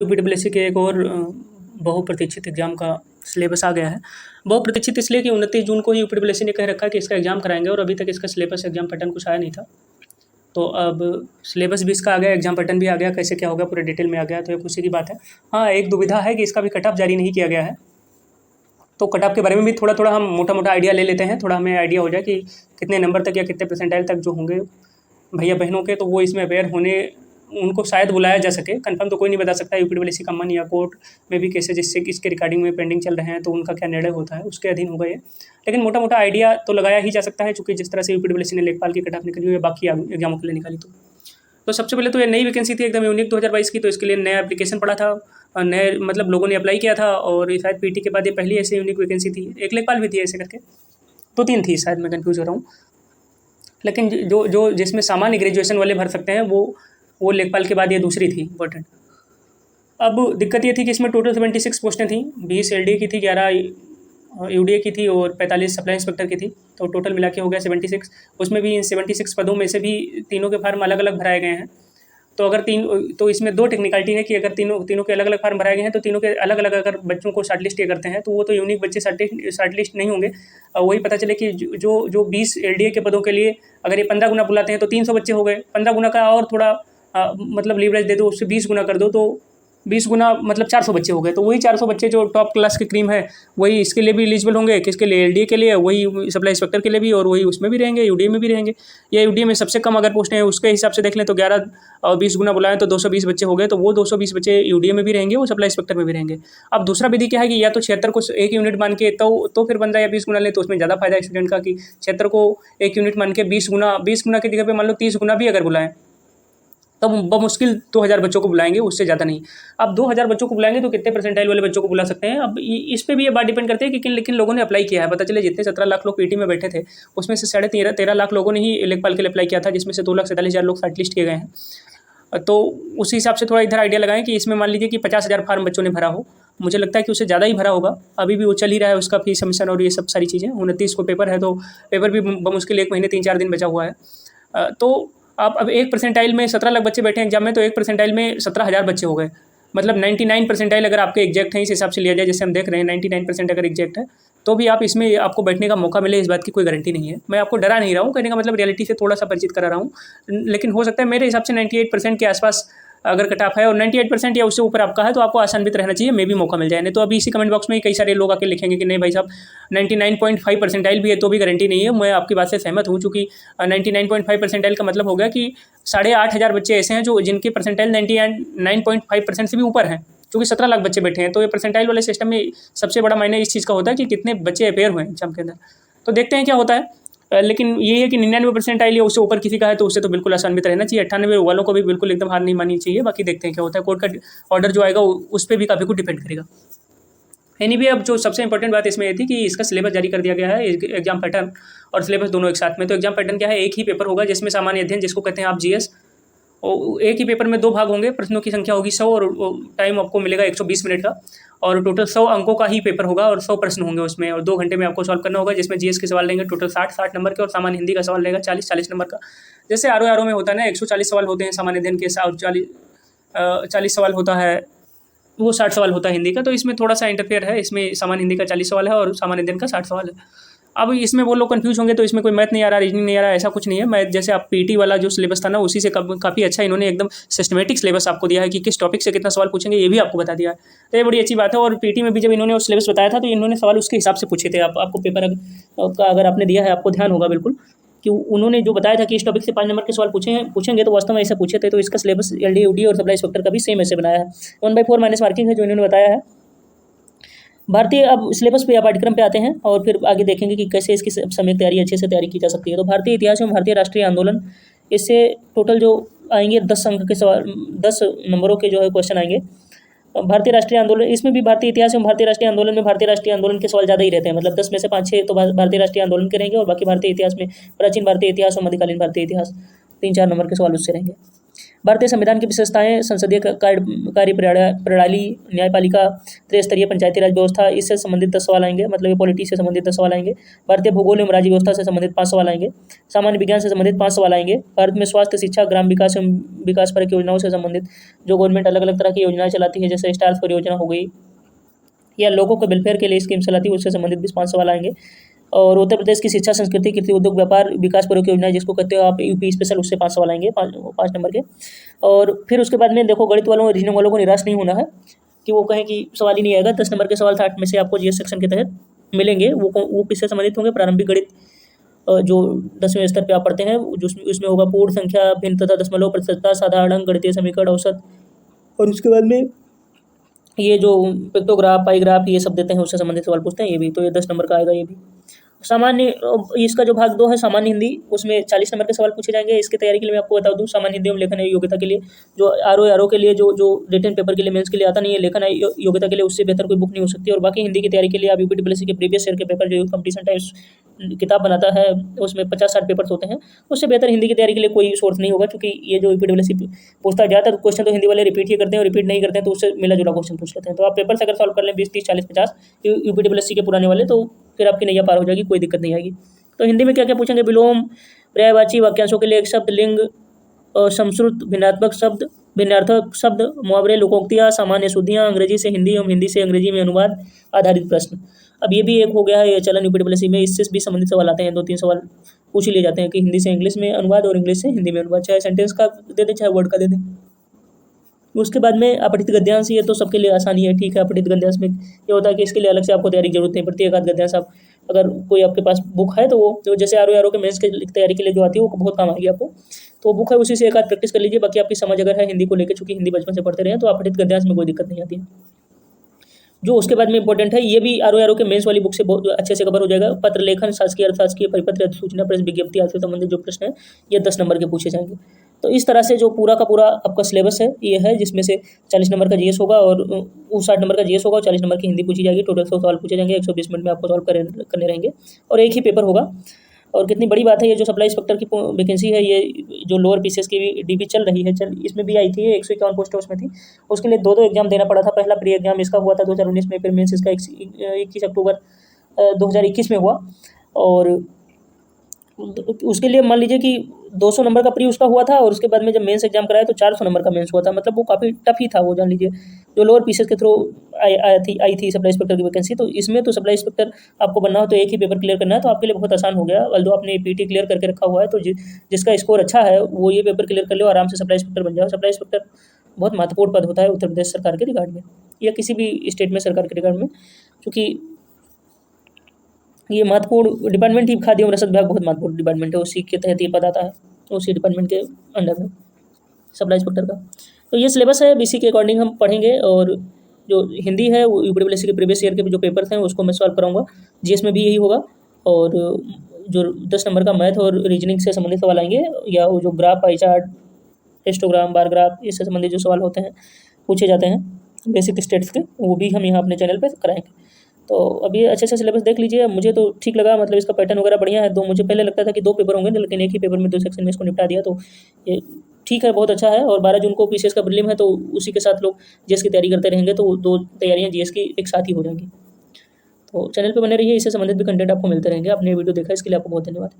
यूपीडब्ल्यूएससी के एक और बहुप्रतीक्षित एग्ज़ाम का सिलेबस आ गया है। बहुप्रतीक्षित इसलिए कि 29 जून को ही यूपीडब्ल्यूएससी ने कह रखा है कि इसका एग्ज़ाम कराएँगे और अभी तक इसका सिलेबस एग्ज़ाम पैटर्न कुछ आया नहीं था। तो अब सिलेबस भी इसका आ गया, एग्ज़ाम पैटर्न भी आ गया, कैसे क्या होगा पूरे डिटेल में आ गया, तो ये खुशी की बात है। हाँ, एक दुविधा है कि इसका भी कट ऑफ जारी नहीं किया गया है। तो कट ऑफ के बारे में भी थोड़ा-थोड़ा हम मोटा-मोटा आइडिया ले लेते हैं, थोड़ा हमें आइडिया हो जाए कि कितने नंबर तक या कितने परसेंटाइल तक जो होंगे भैया-बहनों के, तो वो इसमें अवेयर होने उनको शायद बुलाया जा सके। कन्फर्म तो कोई नहीं बता सकता, यूपीडब्ल्यूएससी का मन या कोर्ट में भी केसेज जिससे कि इसके रिगार्डिंग में पेंडिंग चल रहे हैं, तो उनका क्या निर्णय होता है, उसके अधीन होगा ये। लेकिन मोटा-मोटा आइडिया तो लगाया ही जा सकता है, चूँकि जिस तरह से यूपीडब्ल्यूएससी ने लेखपाल की कट ऑफ निकाली हुई है, बाकी एग्ज़ामों के लिए निकाली तो सबसे पहले तो ये नई वैकेंसी थी एकदम यूनिक 2022 की, तो इसके लिए नया एप्लीकेशन पड़ा था, नए मतलब लोगों ने अप्लाई किया था और ये शायद पीटी के बाद ये पहली ऐसी यूनिक वैकेंसी थी। एक लेखपाल भी थी ऐसे करके, तो 3 थी शायद, मैं कन्फ्यूज़ हो रहा हूँ। लेकिन जो जिसमें सामान्य ग्रेजुएशन वाले भर सकते हैं वो लेखपाल के बाद ये दूसरी थी इम्पोर्टेंट। अब दिक्कत ये थी कि इसमें टोटल 76 पोस्टें थीं, 20 एलडीए की थी, 11 यूडीए की थी और 45 सप्लाई इंस्पेक्टर की थी, तो टोटल मिला के हो गया 76। उसमें भी इन 76 पदों में से भी तीनों के फार्म अलग-अलग भराए गए हैं। तो अगर तो इसमें 2 टेक्निकलिटी है कि अगर तीनों के अलग-अलग फार्म भराए गए हैं, तो तीनों के अलग-अलग अगर बच्चों को शॉर्टलिस्ट किया करते हैं, तो वो तो यूनिक बच्चे शॉर्टलिस्ट नहीं होंगे। वही पता चले कि जो 20 एलडीए के पदों के लिए अगर ये 15 गुना बुलाते हैं, तो 300 बच्चे हो गए। 15 गुना का और थोड़ा मतलब लीवरेज दे दो, उससे 20 गुना कर दो, तो 20 गुना मतलब 400 बच्चे हो गए। तो वही 400 बच्चे जो टॉप क्लास की क्रीम है, वही इसके लिए भी एलिजिबल होंगे, किसके लिए, एलडीए के लिए, वही सप्लाई इंस्पेक्टर के लिए भी, और वही उसमें भी रहेंगे, यूडीए में भी रहेंगे। या यूडीए में सबसे कम अगर पोस्टें हैं उसके हिसाब से देख लें तो 11 और 20 गुना बुलाएं तो 220 बच्चे हो गए, तो वो 220 बच्चे यूडीए में भी रहेंगे, वो सप्लाई इंस्पेक्टर में भी रहेंगे। अब दूसरा विधि क्या है कि या तो 76 को एक यूनिट मान के तो फिर 15 या 20 गुना लें, तो उसमें ज़्यादा फायदा स्टूडेंट का, कि 76 को एक यूनिट मान के 20 गुना की जगह पे मान लो 30 गुना भी अगर बुलाएं, तब बमुश्किल 2000 बच्चों को बुलाएंगे, उससे ज़्यादा नहीं। अब 2000 बच्चों को बुलाएंगे तो कितने परसेंटाइल वाले बच्चों को बुला सकते हैं। अब इस पे भी ये बात डिपेंड करती है कि किन लोगों ने अप्लाई किया है। पता चले जितने 17 लाख लोग पीटी में बैठे थे, उसमें से 13.5 लाख लोगों ने ही लेखपाल के लिए अप्लाई किया था, जिसमें से 2,47,000 लोग शॉर्टलिस्ट किए गए हैं। तो उसी हिसाब से थोड़ा इधर आइडिया लगाएं कि इसमें मान लीजिए कि 50,000 फार्म बच्चों ने भरा हो, मुझे लगता है कि उससे ज़्यादा ही भरा होगा। अभी भी वो चल ही रहा है, उसका फीस सबमिशन और ये सब सारी चीज़ें। 29 को पेपर है, तो पेपर भी बमुश्किल 1 महीने 3-4 दिन बचा हुआ है। तो आप अब एक परसेंटाइल में 17 लाख बच्चे बैठे हैं एग्जाम में, तो एक परसेंटाइल में 17,000 बच्चे हो गए। मतलब 99 परसेंटाइल अगर आपके एग्जैक्ट हैं, इस हिसाब से लिया जाए जैसे हम देख रहे हैं 99% अगर एग्जैक्ट है, तो भी आप इसमें आपको बैठने का मौका मिले, इस बात की कोई गारंटी नहीं है। मैं आपको डरा नहीं रहा हूँ, कहने का मतलब रियलिटी से थोड़ा सा परिचित करा रहा हूँ। लेकिन हो सकता है मेरे हिसाब से 98% के आसपास अगर कट ऑफ है और 98% या उससे ऊपर आपका है, तो आपको आसान्वित रहना चाहिए, मे भी मौका मिल जाए। नहीं तो अभी इसी कमेंट बॉक्स में कई सारे लोग आके लिखेंगे कि नहीं भाई साहब 99.5 परसेंटाइल भी है तो भी गारंटी नहीं है। मैं आपकी बात से सहमत हूँ, चूँकि 99.5 परसेंटाइल का मतलब हो गया कि 8,500 बच्चे ऐसे हैं जो जिनके परसेंटाइल 99.5% से भी ऊपर हैं। चूँकि 17 लाख बच्चे बैठे हैं, तो ये परसेंटाइल वाले सिस्टम में सबसे बड़ा मायने इस चीज़ का होता है कि कितने बच्चे अपेयर हुए हैं एग्जाम के अंदर। तो देखते हैं क्या होता है। लेकिन ये है कि 99 परसेंटाइल या उससे ऊपर किसी का है, तो उससे तो बिल्कुल आसान्वित रहना चाहिए। 98 वालों को भी बिल्कुल एकदम हार नहीं माननी चाहिए। बाकी देखते हैं क्या होता है। कोर्ट का ऑर्डर जो आएगा उस पर भी काफ़ी कुछ डिपेंड करेगा। एनीवे, अब जो सबसे इंपॉर्टेंट बात इसमें ये थी कि इसका सिलेबस जारी कर दिया गया है, एग्जाम पैटर्न और सिलेबस दोनों एक साथ में। तो एग्जाम पैटर्न क्या है, एक ही पेपर होगा जिसमें सामान्य अध्ययन, जिसको कहते हैं आप जीएस, और एक ही पेपर में 2 भाग होंगे। प्रश्नों की संख्या होगी 100 और टाइम आपको मिलेगा 120 मिनट का, और टोटल 100 अंकों का ही पेपर होगा और 100 प्रश्न होंगे उसमें, और 2 घंटे में आपको सॉल्व करना होगा। जिसमें जीएस के सवाल लेंगे टोटल 60 नंबर के, और सामान्य हिंदी का सवाल लेगा 40 नंबर का। जैसे आर में होता है ना, 140 सवाल होते हैं सामान्य अध्ययन के, 40 सवाल होता है, वो 60 सवाल होता है हिंदी का। तो इसमें थोड़ा सा इंटरफेयर है, इसमें सामान्य हिंदी का 40 सवाल है और सामान्य अध्ययन का 60 सवाल है। अब इसमें वो लोग कंफ्यूज होंगे, तो इसमें कोई मैथ नहीं आ रहा, रीजनिंग नहीं आ रहा, ऐसा कुछ नहीं है। मैथ जैसे आप पीटी वाला जो सिलेबस था ना, उसी से काफ़ी अच्छा इन्होंने एकदम सिस्टमेटिक सिलेबस आपको दिया है कि किस टॉपिक से कितना सवाल पूछेंगे, ये भी आपको बता दिया है। तो ये बड़ी अच्छी बात है। और पीटी में भी जब इन्होंने वो सिलेबस बताया था, तो इन्होंने सवाल उसके हिसाब से पूछे थे। आपको पेपर का अगर आपने दिया है, आपको ध्यान होगा बिल्कुल कि उन्होंने जो बताया था कि इस टॉपिक से 5 नंबर के सवाल पूछेंगे, तो वास्तव में ऐसा पूछे थे। तो इसका सिलेबस एलडी, यूडी और सप्लाई इंस्पेक्टर का भी सेम ऐसे बनाया है। 1/4 माइनस मार्किंग है जो इन्होंने बताया है। भारतीय, अब सिलेबस पे या पाठ्यक्रम पे आते हैं और फिर आगे देखेंगे कि कैसे इसकी सम्यक तैयारी अच्छे से तैयारी की जा सकती है। तो भारतीय इतिहास एवं भारतीय राष्ट्रीय आंदोलन, इससे टोटल जो आएंगे 10 अंक के सवाल, 10 नंबरों के जो है क्वेश्चन आएंगे। भारतीय राष्ट्रीय आंदोलन, इसमें भी भारतीय इतिहास एवं भारतीय राष्ट्रीय आंदोलन में भारतीय राष्ट्रीय आंदोलन के सवाल ज़्यादा ही रहते हैं। मतलब 10 में से 5-6 तो भारतीय राष्ट्रीय आंदोलन के रहेंगे, और बाकी भारतीय इतिहास में प्राचीन भारतीय इतिहास और मध्यकालीन भारतीय इतिहास 3-4 नंबर के सवाल उससे रहेंगे। भारतीय संविधान की विशेषताएं, संसदीय कार्य प्रणाली, न्यायपालिका, त्रिस्तरीय पंचायती राज व्यवस्था, इससे संबंधित 10 सवाल आएंगे, मतलब ये पॉलिटी से संबंधित 10 सवाल आएंगे। भारतीय भूगोल एवं राज्य व्यवस्था से संबंधित 5 सवाल आएंगे। सामान्य विज्ञान से संबंधित 5 सवाल आएंगे। भारत में स्वास्थ्य, शिक्षा, ग्राम विकास एवं विकास परक योजनाओं से संबंधित जो गवर्नमेंट अलग अलग तरह की योजनाएं चलाती है, जैसे स्टार्स परियोजना हो गई, या लोगों के वेलफेयर के लिए स्कीम चलाती है, उससे संबंधित भी 5 सवाल आएंगे। और उत्तर प्रदेश की शिक्षा, संस्कृति, कृषि, उद्योग, व्यापार, विकास परक योजना जिसको कहते हो आप यूपी स्पेशल, उससे 5 सवाल आएंगे, 5 नंबर के। और फिर उसके बाद में देखो, गणित वालों और रीजनिंग वालों को निराश नहीं होना है कि वो कहें कि सवाल ही नहीं आएगा। 10 नंबर के सवाल 60 में से आपको जीएस सेक्शन के तहत मिलेंगे। वो किससे संबंधित होंगे? प्रारंभिक गणित जो 10वें स्तर पे आप पढ़ते हैं, उसमें होगा पूर्ण संख्या, भिन्न तथा दशमलव, प्रतिशतता, साधारण अंक, गणितीय समीकरण, औसत। और उसके बाद में ये जो पिक्टोग्राफ, पाईग्राफ, ये सब देते हैं, उससे संबंधित सवाल पूछते हैं ये भी, तो ये 10 नंबर का आएगा ये भी। सामान्य, इसका जो भाग 2 है सामान्य हिंदी, उसमें 40 नंबर के सवाल पूछे जाएंगे। इसकी तैयारी के लिए मैं आपको बता दूं, सामान्य हिंदी एवं लेखन योग्यता के लिए जो आरओ के लिए जो रिटन पेपर के लिए, मेंस के लिए आता नहीं है, लेखन योग्यता के लिए उससे बेहतर कोई बुक नहीं हो सकती। और बाकी हिंदी की तैयारी के लिए आप यूपीटीपीएससी के प्रीवियस ईयर के पेपर जो कंपटीशन टाइप किताब बनाता है, उसमें 50-60 पेपर्स होते हैं, उससे बेहतर हिंदी की तैयारी के लिए कोई सोर्स नहीं होगा। क्योंकि ये जो यूपीटीपीएससी पूछता है, ज़्यादातर क्वेश्चन तो हिंदी वाले रिपीट ही करते हैं, और रिपीट नहीं करते हैं तो उससे मिला जुला क्वेश्चन पूछ लेते हैं। तो आप पेपर से अगर सॉल्व कर लें 20, 30, 40, 50 यूपीटीपीएससी के पुराने वाले, तो फिर आपकी नैया पार हो जाएगी, कोई दिक्कत नहीं आएगी। तो हिंदी में क्या क्या पूछेंगे? विलोम, पर्यायवाची, वाक्यांशों के लिए एक शब्द, लिंग, समश्रुत, भिन्नात्मक शब्द, भिन्नार्थक शब्द, मुहावरे, लोकोक्तियाँ, सामान्य शुद्धियाँ, अंग्रेजी से हिंदी एवं हिंदी से अंग्रेजी में अनुवाद आधारित प्रश्न। अब ये भी एक हो गया है ये चलन यूपीटीपीएससी में, इससे भी संबंधित सवाल आते हैं। 2-3 सवाल पूछ ही लिए जाते हैं कि हिंदी से इंग्लिश में अनुवाद और इंग्लिश से हिंदी में अनुवाद, चाहे सेंटेंस का दे दें चाहे वर्ड का दे दें। उसके बाद में अपठित गद्यांश, ये तो सबके लिए आसानी है, ठीक है। अपठित गद्यांश में ये होता है कि इसके लिए अलग से आपको तैयारी की जरूरत नहीं पड़ती। एक आध गद्यांश आप अगर कोई आपके पास बुक है तो वो जैसे आरओ के मेंस के तैयारी के लिए जो आती है वो बहुत काम आएगी आपको, तो बुक है उसी से एक आध प्रैक्टिस कर लीजिए। बाकी आपकी समझ अगर है हिंदी को लेकर, चूंकि हिंदी बचपन से पढ़ते रहे हैं, तो अपठित गद्यांश में कोई दिक्कत नहीं आती है। जो उसके बाद में इंपॉर्टेंट है, ये भी आरओ के मेंस वाली बुक से बहुत अच्छे से कवर हो जाएगा। पत्र लेखन, शासकीय, अर्थशासकीय, परिपत्र, सूचना, प्रेस विज्ञप्ति आदि से संबंधित जो प्रश्न है, ये 10 नंबर के पूछे जाएंगे। तो इस तरह से जो पूरा का पूरा आपका सिलेबस है ये है, जिसमें से 40 नंबर का जीएस होगा और 60 नंबर का जीएस होगा और 40 नंबर की हिंदी पूछी जाएगी। टोटल 100 सवाल पूछे जाएंगे, 120 मिनट में आपको सॉल्व करने रहेंगे, और एक ही पेपर होगा। और कितनी बड़ी बात है, ये जो सप्लाई इंस्पेक्टर की वैकेंसी है, ये जो लोअर पीसीएस की भी डीबी चल रही है, इसमें भी आई थी, 151 पोस्टें उसमें थी। उसके लिए 2 एग्जाम देना पड़ा था। पहला प्री एग्जाम इसका हुआ था 2019 में, फिर मेंस इसका 21 अक्टूबर 2021 में हुआ। और उसके लिए मान लीजिए कि 200 नंबर का प्री उसका हुआ था, और उसके बाद में जब मेंस एग्जाम कराया तो 400 नंबर का मेंस हुआ था। मतलब वो काफ़ी टफ ही था वो, जान लीजिए। जो लोअर पीसीएस के थ्रू आई थी सप्लाई इंस्पेक्टर की वैकेंसी, तो इसमें तो सप्लाई इंस्पेक्टर आपको बनना हो तो एक ही पेपर क्लियर करना है, तो आपके लिए बहुत आसान हो गया। ऑल्दो आपने पीटी क्लियर करके रखा हुआ है, तो जिसका स्कोर अच्छा है वो ये पेपर क्लियर कर लो, आराम से सप्लाई इंस्पेक्टर बन जाओ। सप्लाई इंस्पेक्टर बहुत महत्वपूर्ण पद होता है उत्तर प्रदेश सरकार के रिगार्ड में, या किसी भी स्टेट में सरकार के रिगार्ड में, क्योंकि ये महत्वपूर्ण डिपार्टमेंट ही खाद्य एवं रसद विभाग बहुत महत्वपूर्ण डिपार्टमेंट है, उसी के तहत ये पद आता है, उसी डिपार्टमेंट के अंडर में सप्लाई इंस्पेक्टर का। तो ये सिलेबस है, इसी के अकॉर्डिंग हम पढ़ेंगे। और जो हिंदी है वो यूपीटीपीएससी के प्रीवियस ईयर के जो पेपर्स हैं उसको मैं सॉल्व कराऊंगा। जीएस में भी यही होगा। और जो 10 नंबर का मैथ और रीजनिंग से संबंधित सवाल आएंगे, या वो जो graph, pie chart, histogram, bar graph, इससे संबंधित जो सवाल होते हैं, पूछे जाते हैं बेसिक स्टेट्स के, वो भी हम यहाँ अपने चैनल पर कराएंगे। तो अभी अच्छे से सिलेबस देख लीजिए। मुझे तो ठीक लगा, मतलब इसका पैटर्न वगैरह बढ़िया है। मुझे पहले लगता था कि 2 पेपर होंगे, लेकिन एक ही पेपर में 2 सेक्शन में इसको निपटा दिया, तो ये ठीक है, बहुत अच्छा है। और 12 जून को पीसीएस का प्रीलिम है, तो उसी के साथ लोग जीएस की तैयारी करते रहेंगे, तो 2 तैयारियाँ जीएस की एक साथ ही हो जाएंगी। तो चैनल पर बने रहिए, इससे संबंधित भी कंटेंट आपको मिलते रहेंगे। आपने वीडियो देखा इसके लिए आपको बहुत धन्यवाद।